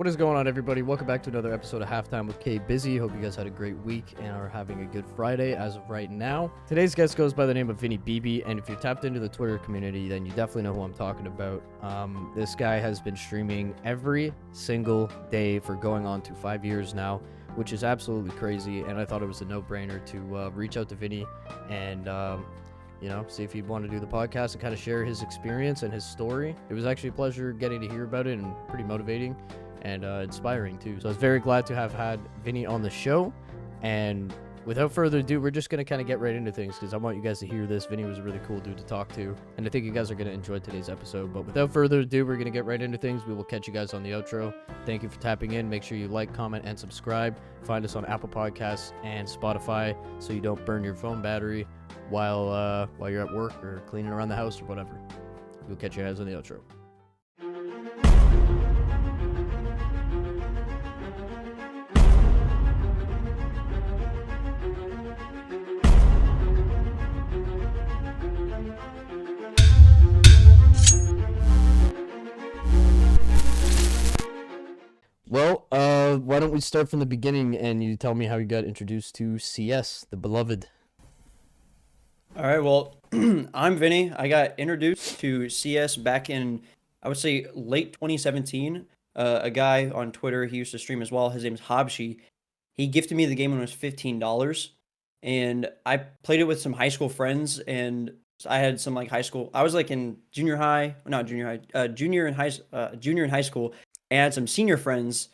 What is going on, everybody? Welcome back to another episode of Halftime with Bizzy. Hope you guys had a great week and are having a good Friday as of right now. Today's guest goes by the name of VinnieBB, and if you're tapped into the Twitter community, then you definitely know who I'm talking about. This guy has been streaming every single day for going on to 5 years now, which is absolutely crazy, and I thought it was a no-brainer to reach out to Vinnie and see if he'd want to do the podcast and kind of share his experience and his story. It was actually a pleasure getting to hear about it and pretty motivating and inspiring too. So I was very glad to have had Vinnie on the show. And without further ado, we're just going to kind of get right into things because I want you guys to hear this. Vinnie was a really cool dude to talk to, and I think you guys are going to enjoy today's episode. But without further ado, we're going to get right into things. We will catch you guys on the outro. Thank you for tapping in. Make sure you like, comment, and subscribe. Find us on Apple Podcasts and Spotify so you don't burn your phone battery while you're at work or cleaning around the house or whatever. We'll catch you guys on the outro. Well, why don't we start from the beginning and you tell me how you got introduced to CS, the beloved. All right, well, I'm Vinnie. I got introduced to CS back in, I would say, late 2017. A guy on Twitter, he used to stream as well. His name's Habshi. He gifted me the game when it was $15, and I played it with some high school friends, and I had some high school. I was in junior high, not junior high, junior in high school, and I had some senior friends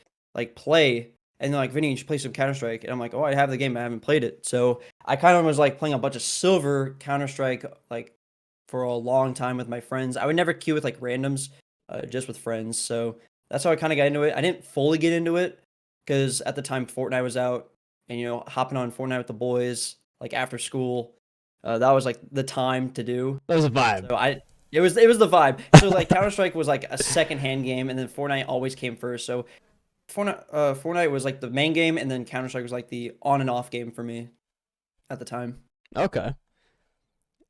play. And they're like, Vinny, you should play some Counter-Strike. And I'm like, oh, I have the game, but I haven't played it. So I kind of was playing a bunch of silver Counter-Strike for a long time with my friends. I would never queue with randoms, just with friends. So that's how I kind of got into it. I didn't fully get into it because at the time Fortnite was out, and hopping on Fortnite with the boys after school, that was the time to do. That was a vibe. So it was the vibe. So Counter-Strike was a second-hand game, and then Fortnite always came first. So Fortnite was the main game, and then Counter-Strike was the on and off game for me at the time. Okay.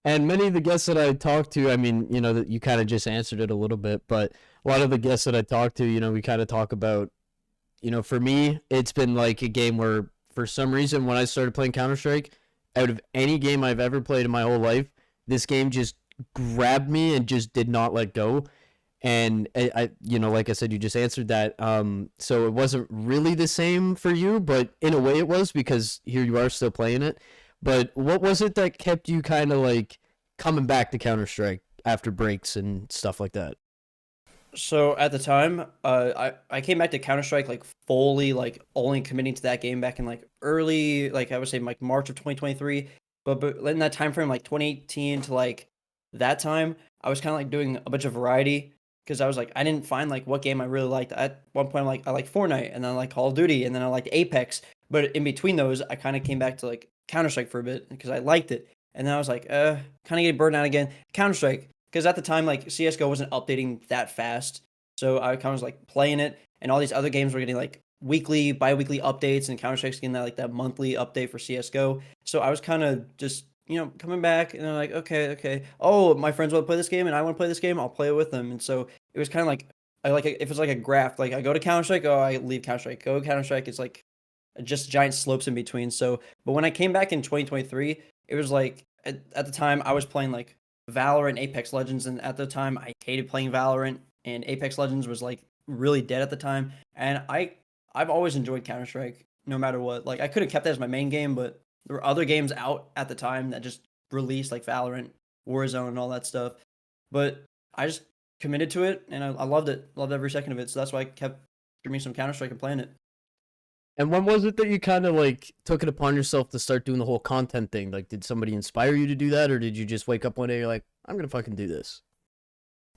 And many of the guests that I talked to, I mean, that you kind of just answered it a little bit, but a lot of the guests that I talked to, we kind of talk about, for me, it's been a game where for some reason when I started playing Counter-Strike, out of any game I've ever played in my whole life, this game just grabbed me and just did not let go. And I like I said, you just answered that. So it wasn't really the same for you, but in a way it was because here you are still playing it. But what was it that kept you kind of coming back to Counter-Strike after breaks and stuff like that? So at the time, I came back to Counter-Strike fully only committing to that game back in early I would say March of 2023. But in that time frame 2018 to that time, I was kind of doing a bunch of variety. Because I was I didn't find what game I really liked. At one point, I liked Fortnite, and then I liked Call of Duty, and then I liked Apex. But in between those, I kind of came back to Counter-Strike for a bit because I liked it. And then I was kind of getting burned out again. Counter-Strike, because at the time CS:GO wasn't updating that fast, so I kind of was playing it, and all these other games were getting weekly, bi-weekly updates, and Counter-Strike's getting that monthly update for CS:GO. So I was kind of just coming back, and they're okay. Oh, my friends want to play this game, and I want to play this game. I'll play it with them. And so it was kind of if it's a graph, I go to Counter-Strike, oh, I leave Counter-Strike. Go to Counter-Strike, it's just giant slopes in between. So, but when I came back in 2023, it was at the time I was playing Valorant, Apex Legends, and at the time I hated playing Valorant, and Apex Legends was really dead at the time. And I've always enjoyed Counter-Strike, no matter what. I could have kept that as my main game, but there were other games out at the time that just released Valorant, Warzone, and all that stuff. But I just committed to it, and I loved it. Loved every second of it. So that's why I kept streaming some Counter-Strike and playing it. And when was it that you kind of took it upon yourself to start doing the whole content thing? Did somebody inspire you to do that, or did you just wake up one day, you're I'm going to fucking do this?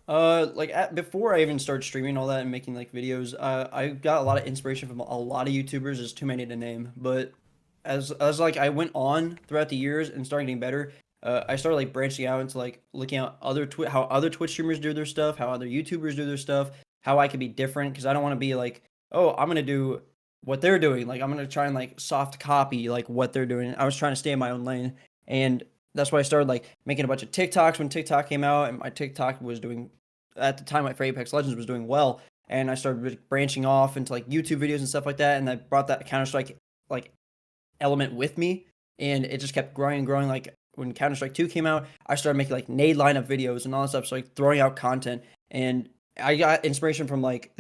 Before I even started streaming all that and making videos, I got a lot of inspiration from a lot of YouTubers. There's too many to name, but as I went on throughout the years and started getting better, I started branching out into looking at how other Twitch streamers do their stuff, how other YouTubers do their stuff, how I could be different, because I don't want to be oh, I'm gonna do what they're doing. I'm gonna try and soft copy what they're doing. I was trying to stay in my own lane, and that's why I started making a bunch of TikToks when TikTok came out, and my TikTok was doing, at the time, my Apex Legends was doing well. and I started branching off into like YouTube videos and stuff like that, and I brought that Counter-Strike like element with me, and it just kept growing and growing. Like when Counter-Strike 2 came out, I started making like nade lineup videos and all that stuff, so like throwing out content, and I got inspiration from like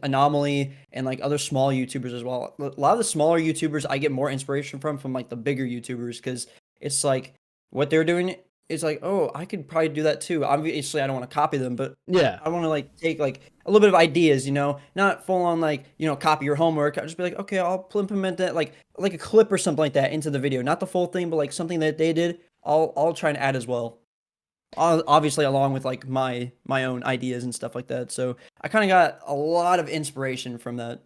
Anomaly and like other small YouTubers as well. A lot of the smaller YouTubers I get more inspiration from like the bigger YouTubers, because it's like what they're doing is like, oh, I could probably do that too. Obviously, I don't want to copy them, but Yeah. I want to like take like a little bit of ideas, not full on like, copy your homework. I'll just be like, okay, I'll implement that like a clip or something like that into the video, not the full thing, but like something that they did. I'll try and add as well. Obviously, along with like my own ideas and stuff like that. So I kind of got a lot of inspiration from that.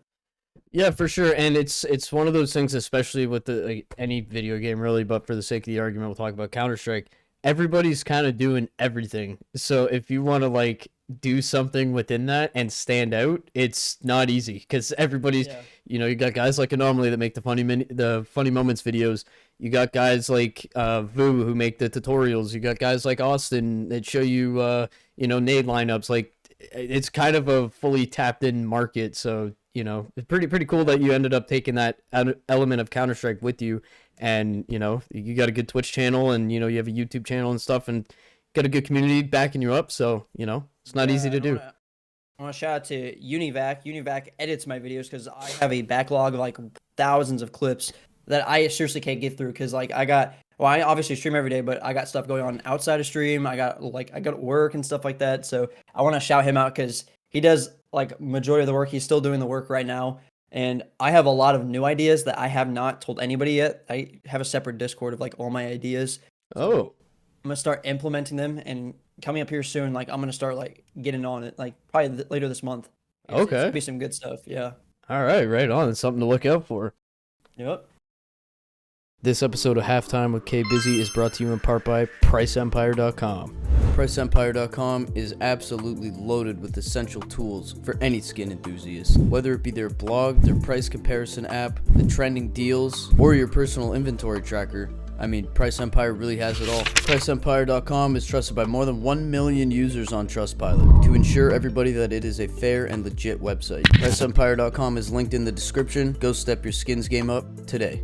Yeah, for sure, and it's one of those things, especially with the like, any video game really. But for the sake of the argument, we'll talk about Counter Strike. Everybody's kind of doing everything, so if you want to like do something within that and stand out, it's not easy because everybody's, Yeah. you got guys like Anomaly that make the funny moments videos. You got guys like Vu who make the tutorials. You got guys like Austin that show you nade lineups. Like it's kind of a fully tapped in market, so it's pretty cool that you ended up taking that element of Counter Strike with you, and you got a good Twitch channel, and you have a YouTube channel and stuff, and got a good community backing you up. So it's not easy to do. I want to shout out to Univac. Univac edits my videos because I have a backlog of like thousands of clips that I seriously can't get through, because like I obviously stream every day, but I got stuff going on outside of stream. I got work and stuff like that. So I want to shout him out because he does like majority of the work. He's still doing the work right now. And I have a lot of new ideas that I have not told anybody yet. I have a separate Discord of like all my ideas. So Oh, I'm gonna start implementing them, and coming up here soon, like I'm gonna start like getting on it, like probably later this month. It's okay. gonna be some good stuff. Yeah. All right on. It's something to look out for. Yep. This episode of Halftime with K Bizzy is brought to you in part by PriceEmpire.com. PriceEmpire.com is absolutely loaded with essential tools for any skin enthusiast. Whether it be their blog, their price comparison app, the trending deals, or your personal inventory tracker, I mean, Price Empire really has it all. PriceEmpire.com is trusted by more than 1 million users on Trustpilot to ensure everybody that it is a fair and legit website. PriceEmpire.com is linked in the description. Go step your skins game up today.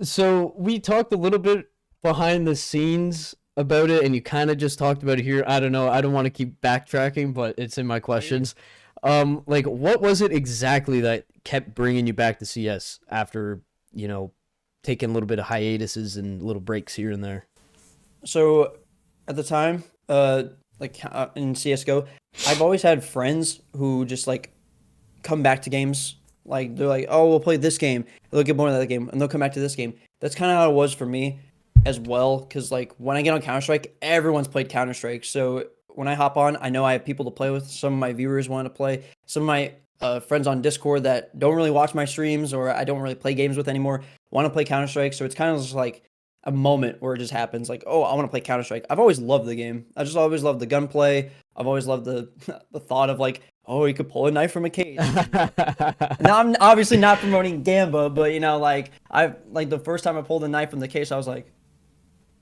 So we talked a little bit behind the scenes about it, and you kind of just talked about it here. I don't know. I don't want to keep backtracking, but it's in my questions. Like, what was it exactly that kept bringing you back to CS after, taking a little bit of hiatuses and little breaks here and there? So at the time, in CS:GO, I've always had friends who just like come back to games. Like they're like, oh, we'll play this game. They'll get more of that game, and they'll come back to this game. That's kind of how it was for me as well. Because like when I get on Counter Strike, everyone's played Counter Strike. So when I hop on, I know I have people to play with. Some of my viewers want to play. Some of my friends on Discord that don't really watch my streams or I don't really play games with anymore want to play Counter Strike. So it's kind of just like a moment where it just happens. Like, oh, I want to play Counter Strike. I've always loved the game. I just always loved the gunplay. I've always loved the the thought of like, oh, you could pull a knife from a case. Now I'm obviously not promoting Gamba, but like I like the first time I pulled a knife from the case, I was like,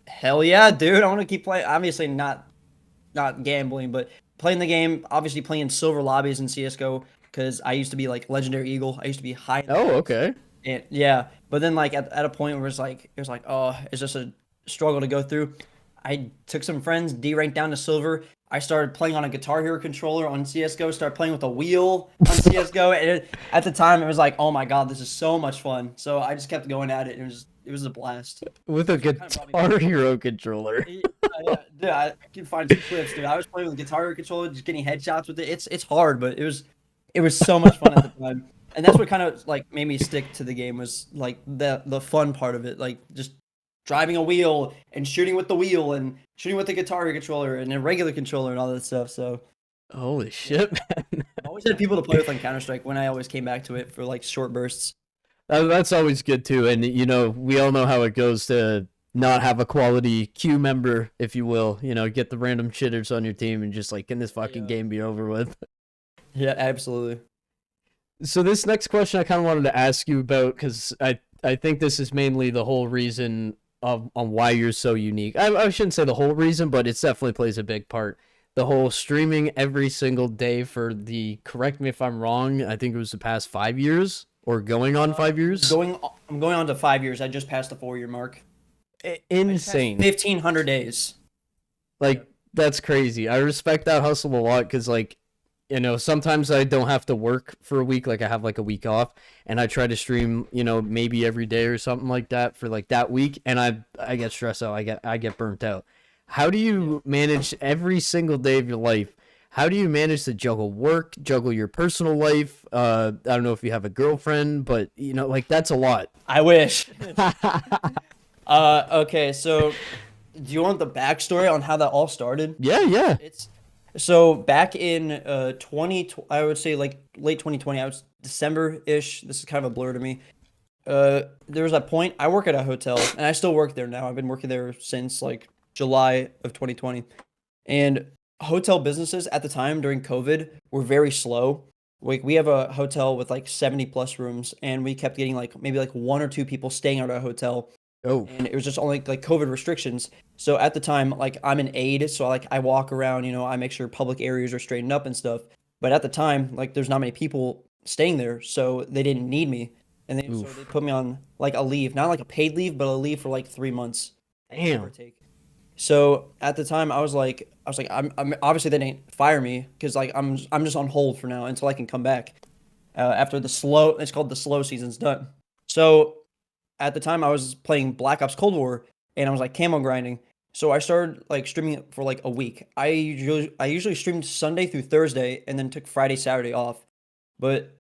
hell yeah, dude! I want to keep playing. Obviously not gambling, but playing the game. Obviously playing silver lobbies in CS:GO because I used to be like legendary eagle. I used to be high. Oh, okay. And yeah, but then like at a point where it was like, oh, it's just a struggle to go through. I took some friends, D-ranked down to silver. I started playing on a Guitar Hero controller on CS:GO, started playing with a wheel on CS:GO, and at the time it was like, oh my god, this is so much fun. So I just kept going at it, and it was a blast. With a Guitar Hero controller. Yeah, dude, I can find some clips, dude. I was playing with a Guitar Hero controller, just getting headshots with it. It's hard, but it was so much fun at the time. And that's what kind of like made me stick to the game, was like the fun part of it, like just driving a wheel and shooting with the wheel and shooting with the Guitar controller and a regular controller and all that stuff. So holy shit, man. I always had people to play with on Counter-Strike when I always came back to it for like short bursts. That's always good too. And we all know how it goes to not have a quality queue member, if you will. Get the random shitters on your team and just like, can this fucking game be over with? Yeah, absolutely. So this next question I kind of wanted to ask you about, because I think this is mainly the whole reason on why you're so unique. I shouldn't say the whole reason, but it definitely plays a big part. the whole streaming every single day for the, correct me if I'm wrong, I think it was the past 5 years or going on 5 years. I'm going on to 5 years. I just passed the 4 year mark. I just passed Insane. 1,500 days. Yeah. Like, that's crazy. I respect that hustle a lot because, like, sometimes I don't have to work for a week. Like, I have like a week off and I try to stream, maybe every day or something like that for like that week. And I get stressed out. I get burnt out. How do Yeah. you manage every single day of your life? How do you manage to juggle work, juggle your personal life? I don't know if you have a girlfriend, but like that's a lot. I wish. Okay, so do you want the backstory on how that all started? Yeah, yeah. It's so back in 20, I would say like late 2020, I was December-ish. This is kind of a blur to me. There was that point. I work at a hotel, and I still work there now. I've been working there since like July of 2020. And hotel businesses at the time during COVID were very slow. We have a hotel with like 70 plus rooms, and we kept getting like maybe like one or two people staying at our hotel, Oh, and it was just only like COVID restrictions. So at the time, like I'm an aide, so like I walk around, I make sure public areas are straightened up and stuff. But at the time, like there's not many people staying there, so they didn't need me, and they oof. put me on like a leave, not like a paid leave, but a leave for like 3 months, give or Damn. take. So at the time, I was like, I'm obviously they didn't fire me because like I'm just on hold for now until I can come back. After the slow, it's called the slow season's done. So at the time I was playing Black Ops Cold War and I was like camo grinding. So I started like streaming it for like a week. I usually streamed Sunday through Thursday and then took Friday, Saturday off. But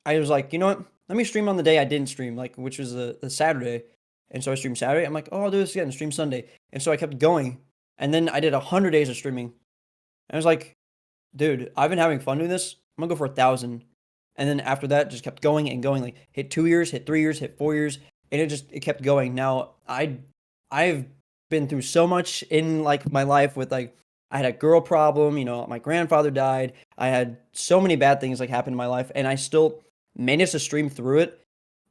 I was like, you know what? Let me stream on the day I didn't stream, like which was a Saturday. And so I streamed Saturday. I'm like, oh, I'll do this again, stream Sunday. And so I kept going. And then I did 100 days of streaming. And I was like, dude, I've been having fun doing this. I'm gonna go for 1,000. And then after that, just kept going and going. Like hit 2 years, hit 3 years, hit 4 years, and it kept going. Now I've been through so much in like my life with like I had a girl problem. My grandfather died. I had so many bad things like happen in my life, and I still managed to stream through it.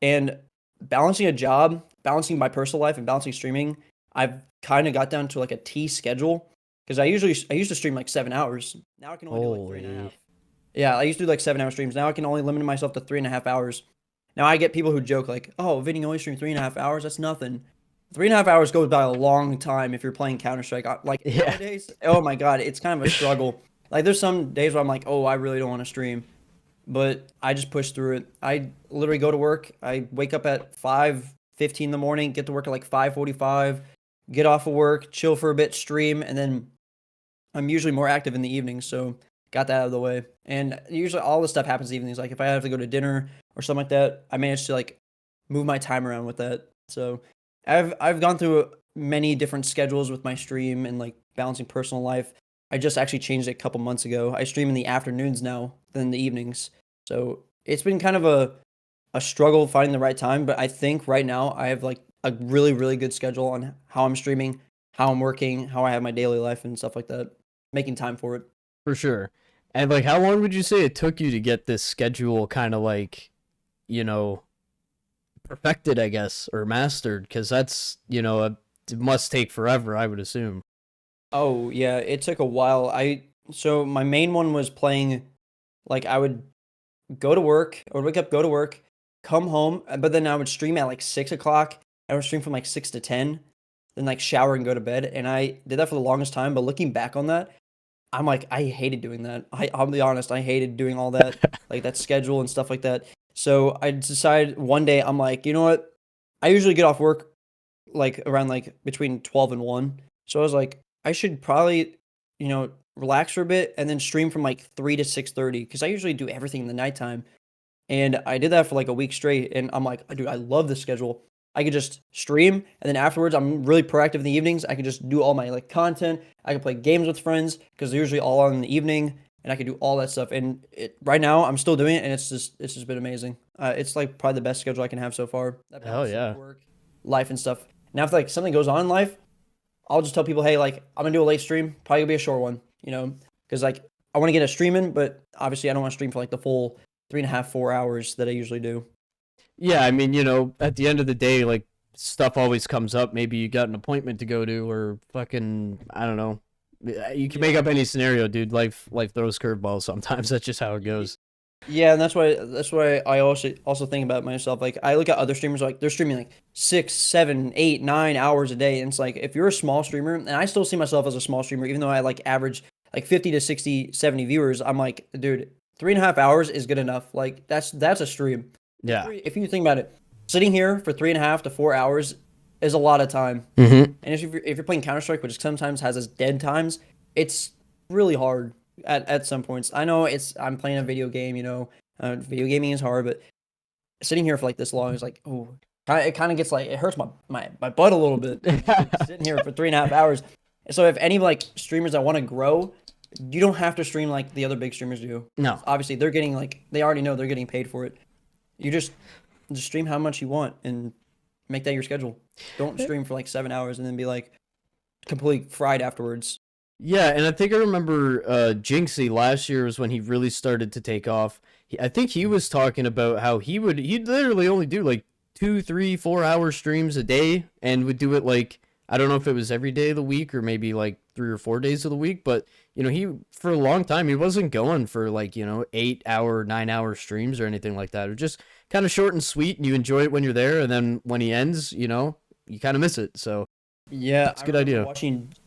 And balancing a job, balancing my personal life, and balancing streaming, I've kind of got down to like a T schedule because I used to stream like 7 hours. Now I can only do like three and a Holy. half. Yeah, I used to do like 7 hour streams. Now I can only limit myself to 3.5 hours. Now I get people who joke like, "Oh, Vinny, you only stream 3.5 hours. That's nothing." 3.5 hours goes by a long time if you're playing Counter Strike. Like Yeah. nowadays, oh my god, it's kind of a struggle. Like there's some days where I'm like, "Oh, I really don't want to stream," but I just push through it. I literally go to work. I wake up at 5:15 in the morning, get to work at like 5:45, get off of work, chill for a bit, stream, and then I'm usually more active in the evenings, so got that out of the way. And usually all this stuff happens evenings. Like if I have to go to dinner or something like that, I manage to like move my time around with that. So I've gone through many different schedules with my stream and like balancing personal life. I just actually changed it a couple months ago. I stream in the afternoons now than the evenings. So it's been kind of a struggle finding the right time, but I think right now I have like a really, really good schedule on how I'm streaming, how I'm working, how I have my daily life and stuff like that. Making time for it. For sure. And like, how long would you say it took you to get this schedule kind of like, you know, perfected, I guess, or mastered? Because that's, it must take forever, I would assume. Oh yeah, it took a while. I so my main one was playing like I would go to work, I would wake up, go to work, come home, but then I would stream at like 6 o'clock. I would stream from like 6 to 10, then like shower and go to bed. And I did that for the longest time. But looking back on that, I'm like, I hated doing that. I'll be honest, I hated doing all that, like that schedule and stuff like that. So I decided one day, I'm like, you know what? I usually get off work like around like between 12 and 1. So I was like, I should probably, relax for a bit and then stream from like 3 to 6:30 because I usually do everything in the nighttime. And I did that for like a week straight. And I'm like, dude, I love this schedule. I could just stream, and then afterwards, I'm really proactive in the evenings. I could just do all my like content. I can play games with friends because they're usually all on in the evening, and I can do all that stuff. And right now, I'm still doing it, and it's just been amazing. It's like probably the best schedule I can have so far. That Hell balances yeah. work, life, and stuff. Now, if like something goes on in life, I'll just tell people, hey, like I'm gonna do a late stream, probably gonna be a short one, because like I want to get a stream in, but obviously I don't want to stream for like the full 3.5, 4 hours that I usually do. Yeah, I mean, at the end of the day, like, stuff always comes up. Maybe you got an appointment to go to, or fucking, I don't know, You can make up any scenario, dude. Life throws curveballs sometimes. That's just how it goes. Yeah, and that's why I also think about myself. Like I look at other streamers, like they're streaming like 6, 7, 8, 9 hours a day, and it's like if you're a small streamer, and I still see myself as a small streamer, even though I like average like 50 to 60, 70 viewers, I'm like, dude, 3.5 hours is good enough. Like that's a stream. Yeah. If you think about it, sitting here for 3.5 to 4 hours is a lot of time. Mm-hmm. And if you're playing Counter Strike, which sometimes has its dead times, it's really hard at some points. I know I'm playing a video game, video gaming is hard, but sitting here for like this long is like, oh, it kind of gets like it hurts my butt a little bit sitting here for 3.5 hours. So if any like streamers that want to grow, you don't have to stream like the other big streamers do. No. Obviously, they're getting like they already know they're getting paid for it. You just stream how much you want and make that your schedule. Don't stream for like 7 hours and then be like completely fried afterwards. Yeah, and I think I remember Jinxie last year was when he really started to take off. I think he was talking about how he'd literally only do like 2, 3, 4 hour streams a day and would do it like I don't know if it was every day of the week or maybe like 3 or 4 days of the week, but he for a long time he wasn't going for like 8 hour, 9 hour streams or anything like that. It was just kind of short and sweet, and you enjoy it when you're there, and then when he ends, you kind of miss it. So Yeah, it's a good idea.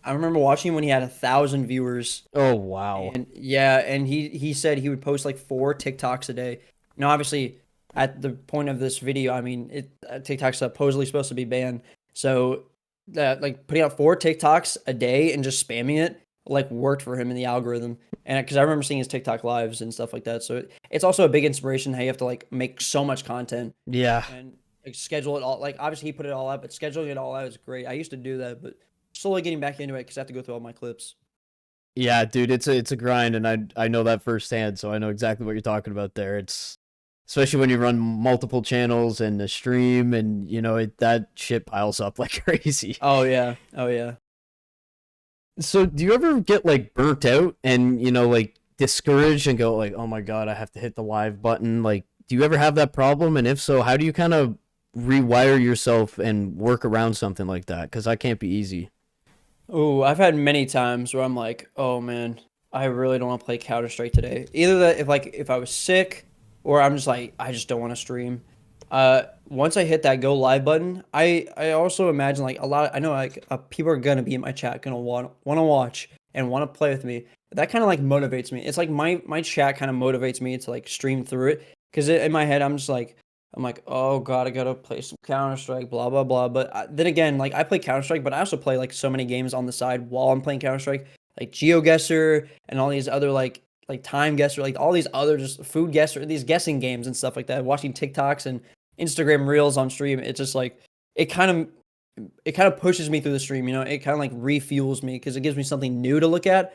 I remember watching when he had 1,000 viewers. Oh wow. And yeah, and he said he would post like 4 TikToks a day. Now, obviously, at the point of this video, I mean, TikTok's supposedly supposed to be banned. So that like putting out 4 TikToks a day and just spamming it like worked for him in the algorithm. And because I remember seeing his TikTok lives and stuff like that. So it's also a big inspiration how you have to like make so much content Yeah. and like schedule it all. Like obviously he put it all out, but scheduling it all out is great. I used to do that, but slowly getting back into it because I have to go through all my clips. Yeah, dude, it's a grind, and I know that firsthand, so I know exactly what you're talking about there. It's especially when you run multiple channels and a stream, and that shit piles up like crazy. Oh yeah, oh yeah. So, do you ever get like burnt out and like discouraged and go like, "Oh my God, I have to hit the live button." Like, do you ever have that problem? And if so, how do you kind of rewire yourself and work around something like that? Because that can't be easy. Oh, I've had many times where I'm like, oh man, I really don't want to play Counter Strike today. Either that if I was sick, or I'm just like I just don't want to stream. Once I hit that go live button, I also imagine like I know like people are gonna be in my chat gonna want to watch and want to play with me. That kind of like motivates me. It's like my chat kind of motivates me to like stream through it because in my head I'm like, oh God, I gotta play some Counter Strike, blah blah blah. But then again, like I play Counter Strike, but I also play like so many games on the side while I'm playing Counter Strike, like GeoGuessr and all these other like Time Guesser, like all these other just food guesser, these guessing games and stuff like that. Watching TikToks and Instagram Reels on stream, it's just like it kind of pushes me through the stream. It kind of like refuels me because it gives me something new to look at.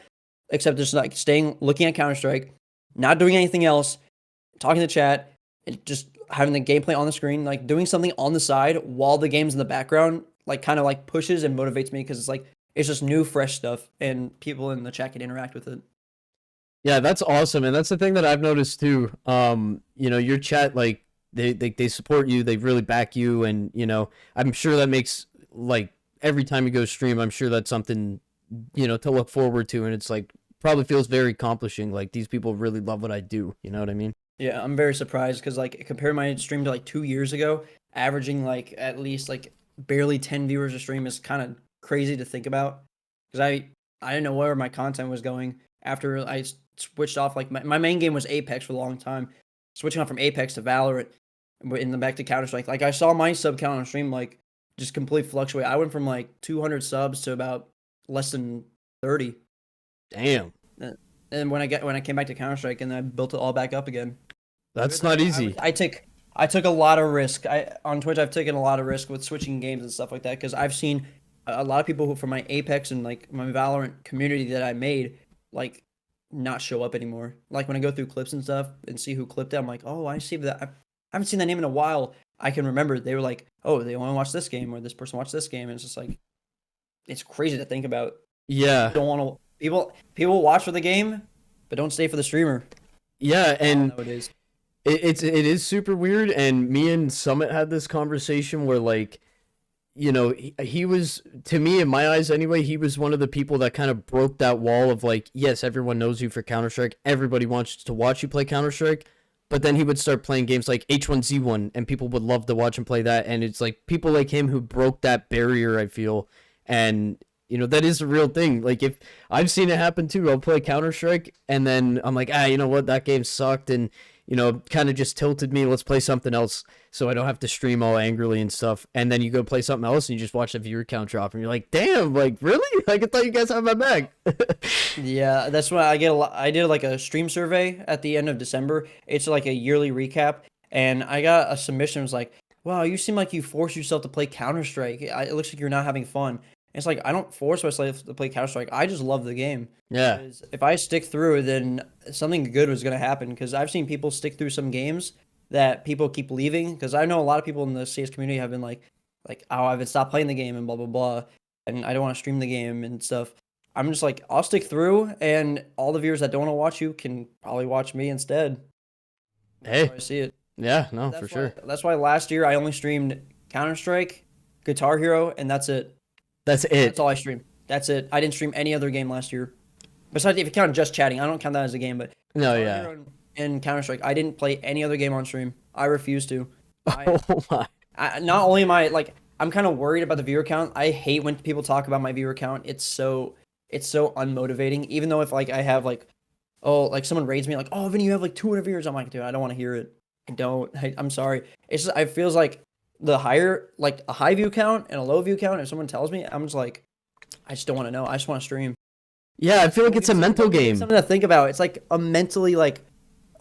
Except just like looking at Counter Strike, not doing anything else, talking to chat, and just having the gameplay on the screen, like doing something on the side while the game's in the background, like kind of like pushes and motivates me because it's just new, fresh stuff, and people in the chat can interact with it. Yeah, that's awesome, and that's the thing that I've noticed too. Your chat, like they support you, they really back you, and I'm sure that makes like every time you go stream, I'm sure that's something to look forward to, and it's like probably feels very accomplishing. Like these people really love what I do. You know what I mean? Yeah, I'm very surprised because like compare my stream to like 2 years ago, averaging like at least like barely 10 viewers a stream is kind of crazy to think about because I didn't know where my content was going after I switched off. Like my main game was Apex for a long time, switching off from Apex to Valorant and then back to Counter Strike. Like I saw my sub count on stream like just completely fluctuate. I went from like 200 subs to about less than 30. Damn. And when I came back to Counter Strike and I built it all back up again. That's not easy. I took a lot of risk. On Twitch I've taken a lot of risk with switching games and stuff like that because I've seen a lot of people who from my Apex and like my Valorant community that I made like not show up anymore. Like when I go through clips and stuff and see who clipped it, I'm like, oh, I see that. I haven't seen that name in a while. I can remember they were like, oh, they want to watch this game or this person watched this game, and it's just like, it's crazy to think about. Yeah. People don't want to. People watch for the game, but don't stay for the streamer. Yeah, and nowadays. It is super weird, and me and Summit had this conversation where like he was, to me, in my eyes anyway, he was one of the people that kind of broke that wall of like, yes, everyone knows you for Counter-Strike. Everybody wants to watch you play Counter-Strike. But then he would start playing games like H1Z1 and people would love to watch him play that. And it's like people like him who broke that barrier, I feel. And, that is a real thing. Like, if I've seen it happen too, I'll play Counter-Strike and then I'm like, you know what, that game sucked. And, kind of just tilted me. Let's play something else so I don't have to stream all angrily and stuff. And then you go play something else and you just watch the viewer count drop and you're like, damn, like, really? Like, I thought you guys had my back. Yeah, that's why I get a lot. I did like a stream survey at the end of December. It's like a yearly recap, and I got a submission. It was like, "Wow, you seem like you force yourself to play Counter Strike. It looks like you're not having fun." And it's like I don't force myself to play Counter Strike. I just love the game. Yeah. Because if I stick through, then something good was gonna happen. Because I've seen people stick through some games that people keep leaving. Because I know a lot of people in the CS community have been like, "Oh, I've stopped playing the game and blah blah blah," and I don't want to stream the game and stuff. I'm just like, I'll stick through, and all the viewers that don't want to watch you can probably watch me instead. That's how Hey, I see it. yeah, no, for That's sure. why. That's why last year I only streamed Counter Strike, Guitar Hero, and that's it. That's That's it. all I streamed. That's it. I didn't stream any other game last year. Besides, if you count just chatting, I don't count that as a game. But No, Guitar yeah. Hero and Counter Strike, I didn't play any other game on stream. I refuse to. I, Oh my. not only am I like, I'm kind of worried about the viewer count. I hate when people talk about my viewer count. It's so unmotivating. Even though if like I have like, oh, like someone rates me like, oh, Vinny, you have like 200 viewers. I'm like, dude, I don't want to hear it. I don't. I'm sorry. It's just, it feels like the higher, like a high view count and a low view count. If someone tells me, I'm just like, I just don't want to know. I just want to stream. Yeah, I feel like Don't it's give me a something, mental don't give me game. something to think about. It's like a mentally like,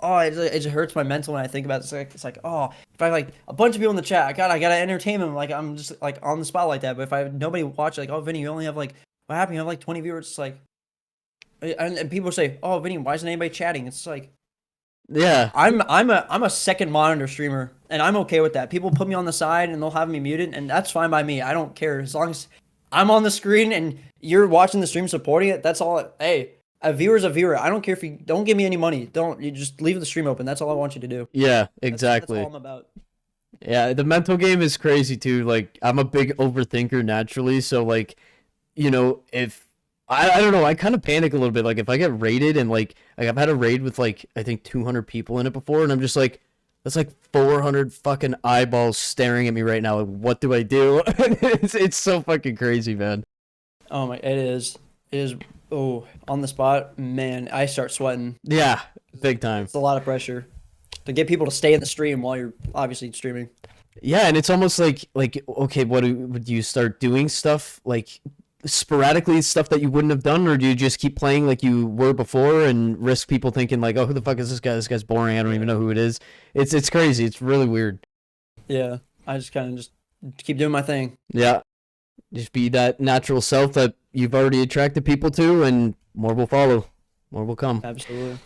oh, it just hurts my mental when I think about it. It's like, oh, if I have like a bunch of people in the chat, I gotta entertain them. Like I'm just like on the spot like that. But if I have nobody watch, like, oh, Vinny, you only have like, what happened? You have like 20 viewers. It's like, and people say, oh, Vinny, why isn't anybody chatting? It's like, Yeah. I'm a second monitor streamer, and I'm okay with that. People put me on the side and they'll have me muted, and that's fine by me. I don't care as long as I'm on the screen and you're watching the stream supporting it. That's all. Hey, a viewer's a viewer. I don't care if you don't give me any money. Don't you just leave the stream open. That's all I want you to do. Yeah, That's all exactly. I'm about. Yeah, the mental game is crazy too. Like, I'm a big overthinker naturally, so like, if I don't know, I kind of panic a little bit. Like, if I get raided and like I've had a raid with like I think 200 people in it before, and I'm just like, that's like 400 fucking eyeballs staring at me right now. Like, what do I do? It's so fucking crazy, man. Oh my, it is. It is. Oh, on the spot, man. I start sweating. Yeah, big time. It's a lot of pressure to get people to stay in the stream while you're obviously streaming. Yeah, and it's almost like okay, would you start doing stuff like sporadically stuff that you wouldn't have done, or do you just keep playing like you were before and risk people thinking like, oh, who the fuck is this guy? This guy's boring. I don't even know who it is. It's crazy. It's really weird. Yeah, I just kind of just keep doing my thing. Yeah, just be that natural self that you've already attracted people to, and more will follow. More will come. Absolutely.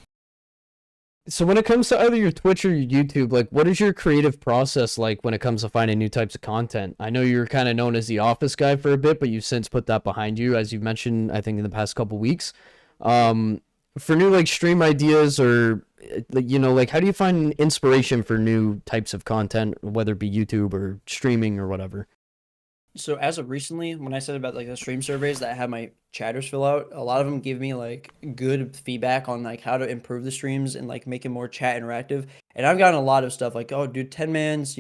So when it comes to either your Twitch or your YouTube, like what is your creative process like when it comes to finding new types of content? I know you're kind of known as the office guy for a bit, but you've since put that behind you, as you've mentioned, I think in the past couple weeks. Um, for new like stream ideas or like like how do you find inspiration for new types of content, whether it be YouTube or streaming or whatever? So as of recently, when I said about like the stream surveys that I have my chatters fill out, a lot of them give me like good feedback on like how to improve the streams and like make it more chat interactive. And I've gotten a lot of stuff like, oh, dude, 10 mans,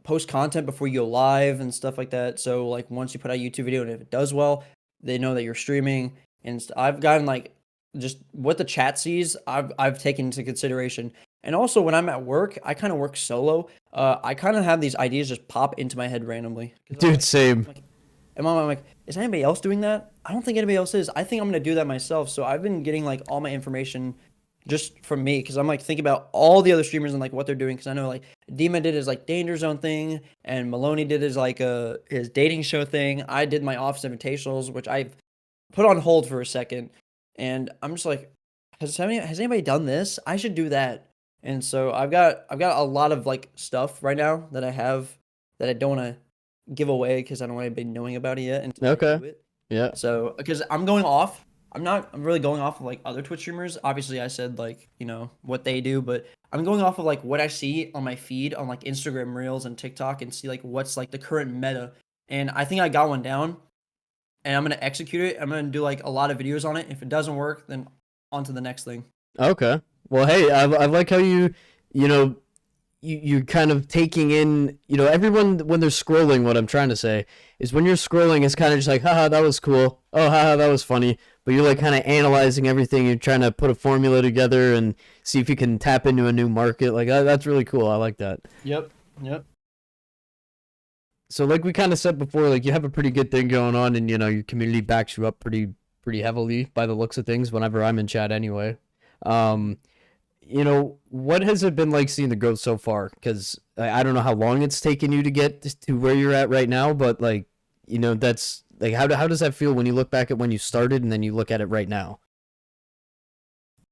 post content before you go live and stuff like that. So like once you put out a YouTube video and if it does well, they know that you're streaming. And I've gotten like just what the chat sees, I've taken into consideration. And also when I'm at work, I kind of work solo. I kind of have these ideas just pop into my head randomly. 'Cause I'm Dude, like, same. I'm like, is anybody else doing that? I don't think anybody else is. I think I'm gonna do that myself. So I've been getting like all my information just from me because I'm like thinking about all the other streamers and like what they're doing because I know like Dima did his like Danger Zone thing and Maloney did his like his dating show thing. I did my office invitationals, which I've put on hold for a second, and I'm just like, has anybody done this? I should do that. And so I've got a lot of like stuff right now that I have that I don't want to give away because I don't want anybody knowing about it yet until I Okay. do it. Yeah. So because I'm going off, I'm really going off of like other Twitch streamers. Obviously, I said like what they do, but I'm going off of like what I see on my feed on like Instagram Reels and TikTok and see like what's like the current meta and I think I got one down, and I'm gonna execute it. I'm gonna do like a lot of videos on it. If it doesn't work, then on to the next thing. Okay. Well, hey, I like how you know, you kind of taking in, everyone when they're scrolling. What I'm trying to say is when you're scrolling, it's kind of just like, haha, that was cool. Oh, haha, that was funny. But you're like kind of analyzing everything. You're trying to put a formula together and see if you can tap into a new market. Like that's really cool. I like that. Yep. Yep. So like we kind of said before, like you have a pretty good thing going on, and your community backs you up pretty heavily by the looks of things. Whenever I'm in chat, anyway. Um, what has it been like seeing the growth so far? Because I don't know how long it's taken you to get to where you're at right now, but like, that's like how does that feel when you look back at when you started and then you look at it right now?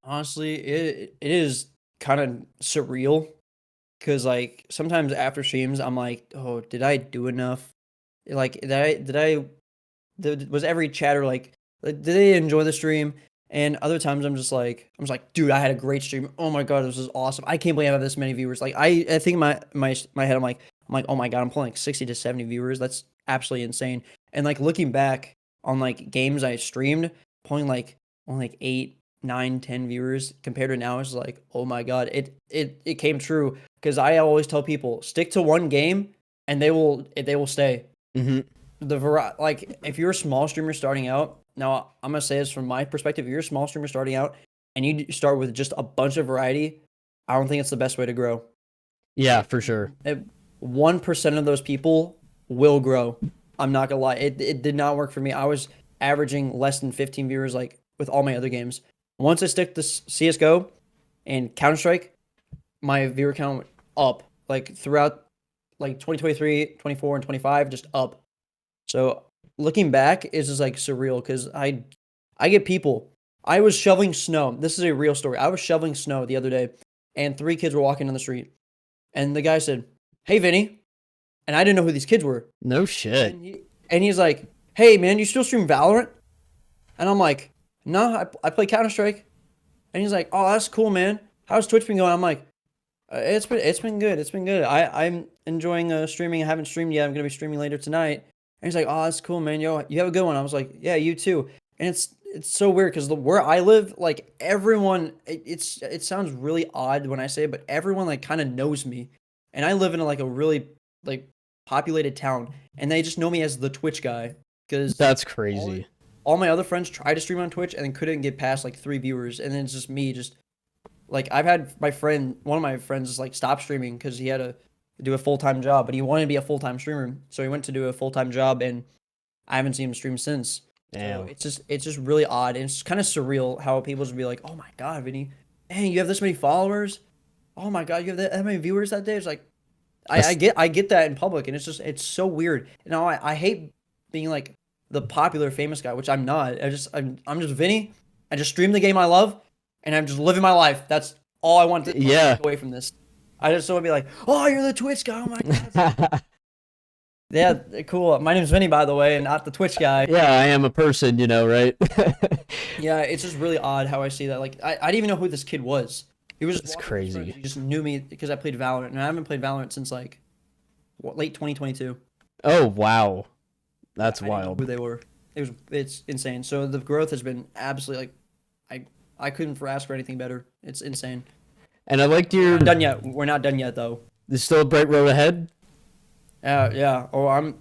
Honestly, it is kind of surreal because like sometimes after streams, I'm like, oh, did I do enough? Like, was every chatter like, did they enjoy the stream? And other times I'm just like, dude, I had a great stream. Oh my god, this is awesome. I can't believe I have this many viewers. Like I think my head, I'm like, oh my god, I'm pulling like 60 to 70 viewers. That's absolutely insane. And like looking back on like games I streamed, pulling like only like 8, 9, 10 viewers compared to now is like, oh my god, it came true. Because I always tell people, stick to one game and they will stay. Mm-hmm. Like if you're a small streamer starting out, now I'm gonna say this from my perspective, if you're a small streamer starting out and you start with just a bunch of variety, I don't think it's the best way to grow. Yeah, for sure. 1% of those people will grow. I'm not gonna lie, it did not work for me. I was averaging less than 15 viewers like with all my other games. Once I stick to CS:GO and Counter Strike, my viewer count went up like throughout like 2023, 24, and 25, just up. So looking back is just like surreal because I get people. I was shoveling snow. This is a real story. I was shoveling snow the other day, and 3 kids were walking down the street, and the guy said, "Hey, Vinny," and I didn't know who these kids were. No shit. And he's like, "Hey, man, you still stream Valorant?" And I'm like, "No, I play Counter Strike." And he's like, "Oh, that's cool, man. How's Twitch been going?" I'm like, it's been good. It's been good. I'm enjoying streaming. I haven't streamed yet. I'm gonna be streaming later tonight." And he's like, "Oh, that's cool, man. Yo, you have a good one." I was like, "Yeah, you too." And it's so weird because where I live, like everyone, it sounds really odd when I say it, but everyone like kind of knows me, and I live in like a really like populated town, and they just know me as the Twitch guy because That's crazy. all my other friends tried to stream on Twitch and then couldn't get past like 3 viewers, and then it's just me, just like I've had one of my friends just like stop streaming because he had to do a full-time job, but he wanted to be a full-time streamer, so he went to do a full-time job, and I haven't seen him stream since. Damn. So it's just really odd, and it's kind of surreal how people just be like, "Oh my god, Vinny, dang, you have this many followers? Oh my god, you have that many viewers that day?" It's like I get that in public, and it's so weird. You know, I hate being like the popular famous guy, which I'm not. I'm just Vinny. I just stream the game I love, and I'm just living my life. That's all I want to take away from this. I just want to be like, "Oh, you're the Twitch guy. Oh my god." Yeah, cool. My name's Vinnie, by the way, and not the Twitch guy. Yeah, I am a person, right? Yeah, it's just really odd how I see that. Like, I didn't even know who this kid was. He was It's crazy. He just knew me because I played Valorant, and I haven't played Valorant since like late 2022. Oh wow, that's I didn't know wild. who they were. It's insane. So the growth has been absolutely like I couldn't ask for anything better. It's insane. And I liked We're your. not done yet. We're not done yet though. There's still a bright road ahead. Yeah. Oh, I'm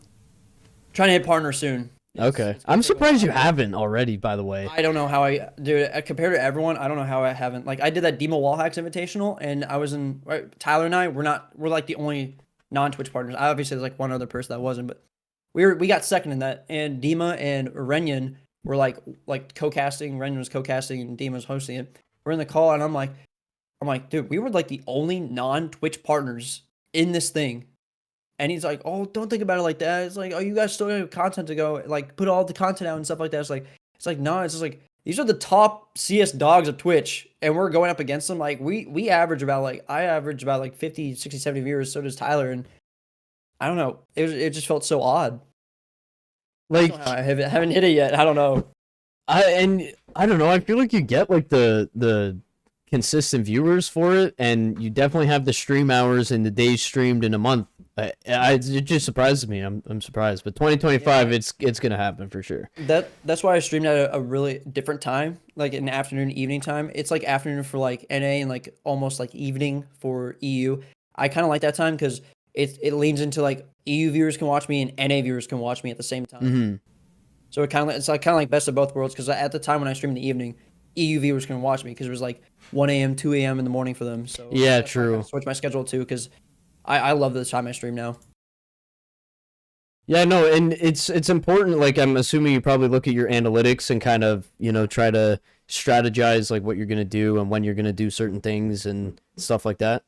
trying to hit partner soon. Okay, I'm surprised you haven't already. By the way, I don't know how I do it compared to everyone. I don't know how I haven't. Like I did that Demo Wallhacks Invitational, and I was in. Right, Tyler and I we're like the only non-Twitch partners. I obviously there's like one other person that wasn't, but we got second in that. And Dima and Renyan were like co-casting. Renyan was co-casting, and Dima was hosting it. We're in the call, and I'm like, dude, we were like the only non-Twitch partners in this thing. And he's like, "Oh, don't think about it like that." It's like, "Oh, you guys still have content to go, like put all the content out and stuff like that." It's like, no, it's just like these are the top CS dogs of Twitch, and we're going up against them. Like we average about like I average about like 50, 60, 70 viewers. So does Tyler, and I don't know. It just felt so odd. like I haven't hit it yet. I don't know. I don't know. I feel like you get like the consistent viewers for it, and you definitely have the stream hours and the days streamed in a month It just surprises me. I'm surprised, but 2025, Yeah, it's gonna happen for sure. that's why I streamed at a really different time, like an afternoon, evening time. It's like afternoon for like NA and like almost like evening for EU. I kind of like that time because it leans into like EU viewers can watch me and NA viewers can watch me at the same time. Hmm. So it's like kind of like best of both worlds because at the time when I streamed in the evening, EU viewers can watch me because it was like 1 a.m., 2 a.m. in the morning for them. So Yeah, that's why I kind true. of switched my schedule too because I love the time I stream now. Yeah, no, and it's important. Like, I'm assuming you probably look at your analytics and kind of, try to strategize like what you're gonna do and when you're gonna do certain things and stuff like that.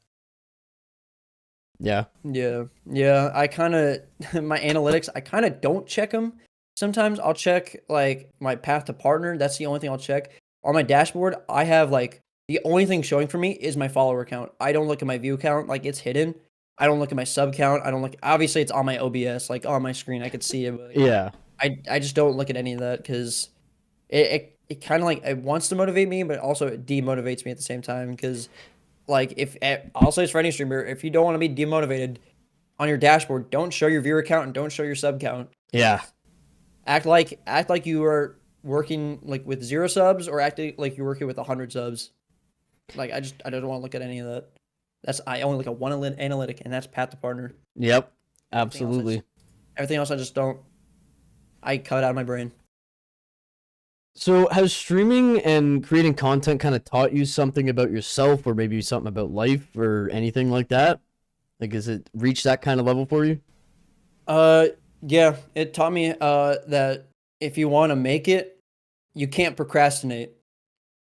Yeah. Yeah, yeah. I kind of my analytics. I kind of don't check them. Sometimes I'll check like my path to partner. That's the only thing I'll check on my dashboard. I have like the only thing showing for me is my follower count. I don't look at my view count, like it's hidden. I don't look at my sub count. I don't look. Obviously, it's on my OBS, like on my screen. I could see it, but like, Yeah. I just don't look at any of that because it kind of like it wants to motivate me, but also it demotivates me at the same time because like if I'll say this for any streamer, if you don't want to be demotivated on your dashboard, don't show your viewer count and don't show your sub count. Yeah. Act like you are working like with 0 subs or acting like you're working with 100 subs. Like I don't want to look at any of that. I only look at one analytic and that's path to partner. Yep. Everything else Absolutely. everything else I just don't. I cut out of my brain. So, has streaming and creating content kind of taught you something about yourself, or maybe something about life, or anything like that? Like, has it reached that kind of level for you? Uh, yeah, it taught me that if you want to make it, you can't procrastinate.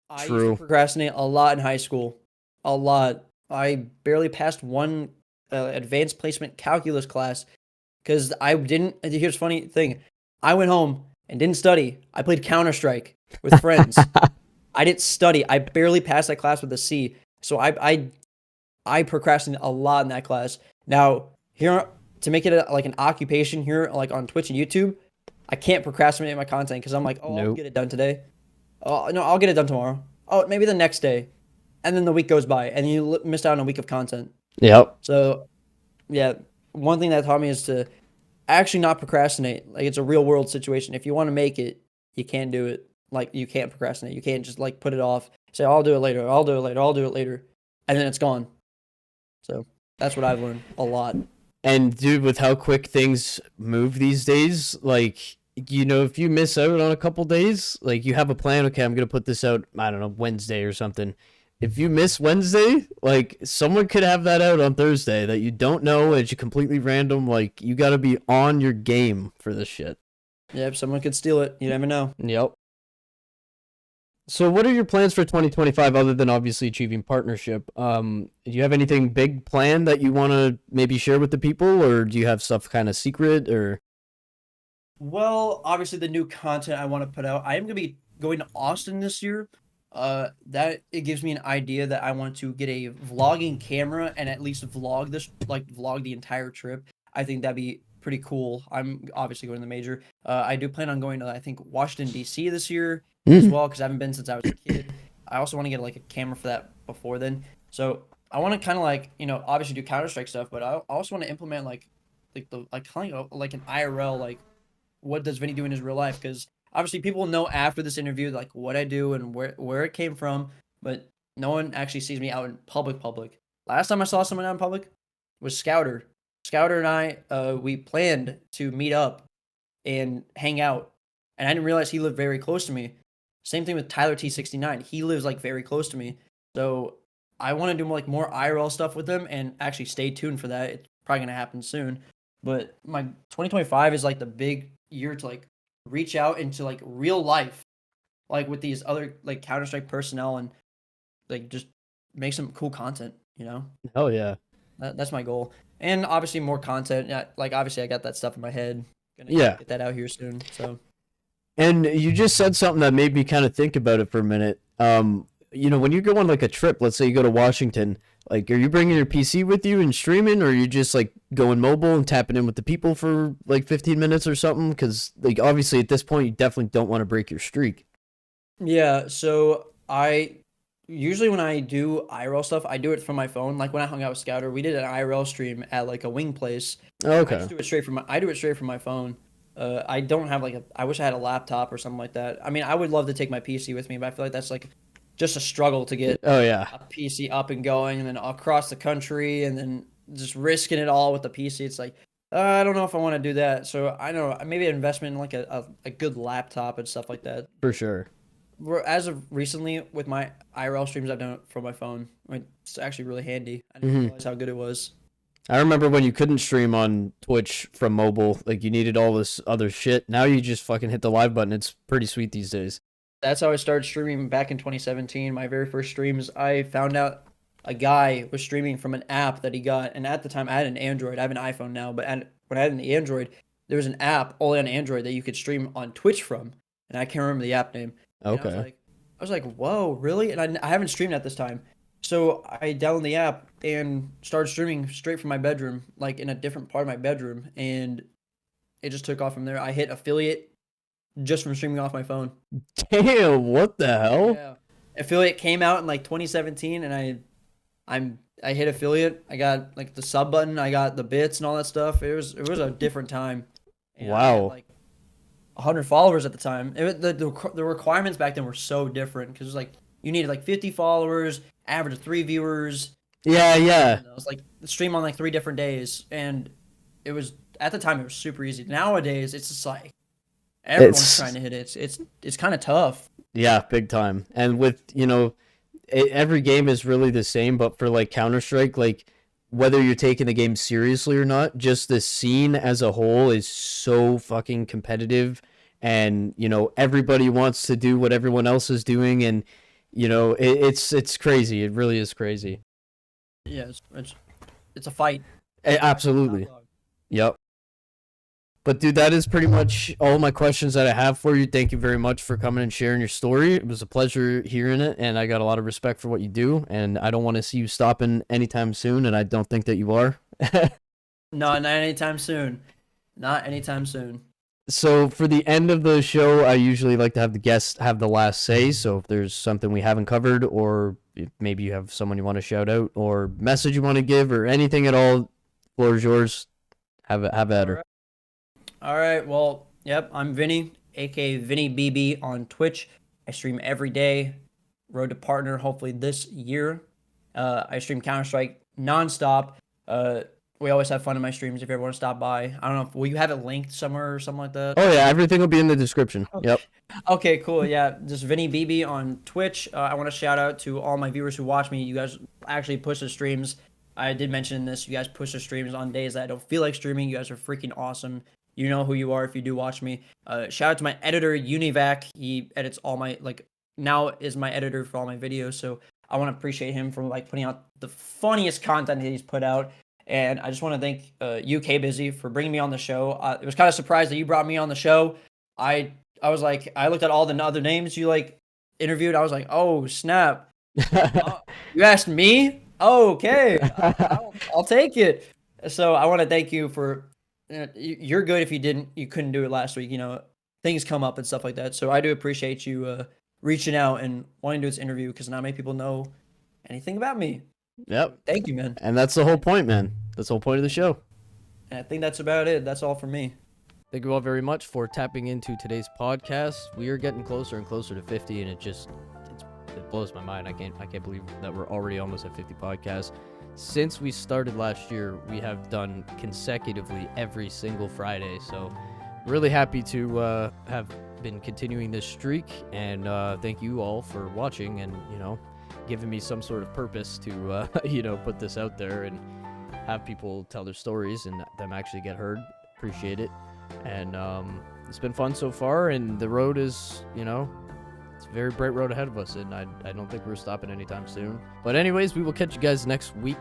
I used to True. procrastinate a lot in high school, a lot. I barely passed one advanced placement calculus class because I didn't. Here's the funny thing: I went home and didn't study. I played Counter Strike with friends. I didn't study. I barely passed that class with a C. So I procrastinated a lot in that class. Now here to make it like an occupation here, like on Twitch and YouTube, I can't procrastinate my content because I'm like, oh, I'll Nope. get it done today. Oh no, I'll get it done tomorrow. Oh, maybe the next day, and then the week goes by, and you missed out on a week of content. Yep. So yeah, one thing that taught me is to actually not procrastinate. Like it's a real world situation. If you want to make it, you can't do it. Like you can't procrastinate. You can't just like put it off. Say I'll do it later. I'll do it later. I'll do it later, and then it's gone. So that's what I've learned a lot. And dude, with how quick things move these days, like, if you miss out on a couple days, like you have a plan, okay, I'm gonna put this out, I don't know, Wednesday or something. If you miss Wednesday, like someone could have that out on Thursday that you don't know, it's completely random. Like you gotta be on your game for this shit. Yeah, if someone could steal it, you never know. Yep. So what are your plans for 2025 other than obviously achieving partnership? Do you have anything big planned that you want to maybe share with the people, or do you have stuff kind of secret, or? Well, obviously the new content I want to put out. I am gonna be going to Austin this year. That it gives me an idea that I want to get a vlogging camera and at least vlog this, like vlog the entire trip. I think that'd be pretty cool. I'm obviously going to the major. I do plan on going to I think Washington D.C. this year as Mm. well because I haven't been since I was a kid. I also want to get like a camera for that before then. So I want to kind of like obviously do Counter Strike stuff, but I also want to implement like the like kind of like an IRL like what does Vinny do in his real life? Because obviously people know after this interview like what I do and where it came from, but no one actually sees me out in public. Last time I saw someone out in public was Scouter. Scouter and I we planned to meet up and hang out, and I didn't realize he lived very close to me. Same thing with Tyler T69. He lives like very close to me, so I want to do more IRL stuff with him, and actually stay tuned for that. It's probably gonna happen soon. But my 2025 is like the big year to like reach out into like real life, like with these other like Counter Strike personnel and like just make some cool content. Hell yeah. That's my goal. And obviously more content. Yeah, like obviously I got that stuff in my head. Gonna Yeah. get that out here soon. So And you just said something that made me kind of think about it for a minute. When you go on like a trip, let's say you go to Washington, like, are you bringing your PC with you and streaming, or are you just like going mobile and tapping in with the people for like 15 minutes or something? Because like obviously at this point, you definitely don't want to break your streak. yeah, so Usually when I do IRL stuff, I do it from my phone. Like when I hung out with Scouter, we did an IRL stream at like a wing place. I Okay. just do it straight from I do it straight from my phone. I don't have like I wish I had a laptop or something like that. I mean, I would love to take my PC with me, but I feel like that's like just a struggle to get Oh yeah, a PC up and going and then across the country and then just risking it all with the PC. It's like I don't know if I want to do that. So I know maybe an investment in like a good laptop and stuff like that. for sure. As of recently, with my IRL streams, I've done it from my phone. I mean, it's actually really handy. I didn't Hmm. realize how good it was. I remember when you couldn't stream on Twitch from mobile, like you needed all this other shit. Now you just fucking hit the live button. It's pretty sweet these days. That's how I started streaming back in 2017. My very first streams, I found out a guy was streaming from an app that he got, and at the time I had an Android. I have an iPhone now, but when I had an Android, there was an app only on Android that you could stream on Twitch from, and I can't remember the app name. And Okay. I was like, whoa, really? And I haven't streamed at this time, so I downloaded the app and started streaming straight from my bedroom, like in a different part of my bedroom, and it just took off from there. I hit affiliate just from streaming off my phone. Damn, what the hell? Yeah. Affiliate came out in like 2017 and I hit affiliate. I got like the sub button, I got the bits and all that stuff. It was a different time. And I had Wow. like 100 followers at the time. The requirements back then were so different because it was like you needed like 50 followers, average of 3 viewers, Yeah, yeah. and it was like stream on like 3 different days and it was at the time it was super easy. Nowadays it's just like everyone's It's trying to hit it. It's kind of tough. yeah, big time. And with, every game is really the same, but for like Counter-Strike, like whether you're taking the game seriously or not, just the scene as a whole is so fucking competitive and, everybody wants to do what everyone else is doing and it's crazy. It really is crazy. Yeah, it's a fight. Absolutely. Yep. But dude, that is pretty much all my questions that I have for you. Thank you very much for coming and sharing your story. It was a pleasure hearing it, and I got a lot of respect for what you do. And I don't want to see you stopping anytime soon, and I don't think that you are. No, not anytime soon. Not anytime soon. So for the end of the show, I usually like to have the guests have the last say. So if there's something we haven't covered, or if maybe you have someone you want to shout out, or message you want to give, or anything at all, floor is yours. Have at her. All right. Well, yep. I'm Vinnie, aka VinnieBB on Twitch. I stream every day. Road to partner, hopefully this year. I stream Counter Strike nonstop. We always have fun in my streams. If you ever want to stop by, I don't know. Will you have it linked somewhere or something like that? Oh yeah, everything will be in the description. Yep. Okay, cool. Yeah, just VinnieBB on Twitch. I want to shout out to all my viewers who watch me. You guys actually push the streams. I did mention this. You guys push the streams on days that I don't feel like streaming. You guys are freaking awesome. You know who you are if you do watch me. Shout out to my editor, Univac. He edits all my, now is my editor for all my videos. So I want to appreciate him for, putting out the funniest content that he's put out. And I just want to thank UK Bizzy for bringing me on the show. It was kind of surprised that you brought me on the show. I was like, I looked at all the other names you interviewed. I was like, oh snap! You asked me? Oh, okay, I'll take it. So I want to thank you for. You're good if you couldn't do it last week. Things come up and stuff like that. So I do appreciate you reaching out and wanting to do this interview because not many people know anything about me. Yep. Thank you, man. And that's the whole point, man. That's the whole point of the show. And I think that's about it. That's all for me. Thank you all very much for tapping into today's podcast. We are getting closer and closer to 50, and it blows my mind. I can't believe that we're already almost at 50 podcasts. Since we started last year, we have done consecutively every single Friday. So really happy to have been continuing this streak, and thank you all for watching and giving me some sort of purpose to put this out there and have people tell their stories and them actually get heard. Appreciate it. And it's been fun so far, and the road is, it's a very bright road ahead of us, and I don't think we're stopping anytime soon. But anyways, we will catch you guys next week,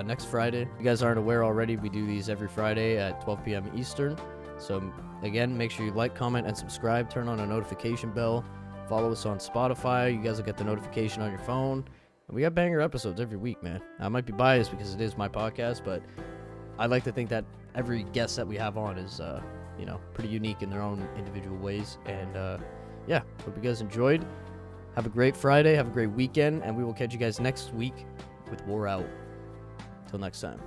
next Friday. If you guys aren't aware already, we do these every Friday at 12 p.m. Eastern. So again, make sure you like, comment, and subscribe. Turn on a notification bell. Follow us on Spotify. You guys will get the notification on your phone. And we got banger episodes every week, man. Now, I might be biased because it is my podcast, but I like to think that every guest that we have on is, pretty unique in their own individual ways. And, yeah, hope you guys enjoyed. Have a great Friday. Have a great weekend. And we will catch you guys next week with War Out. Till next time.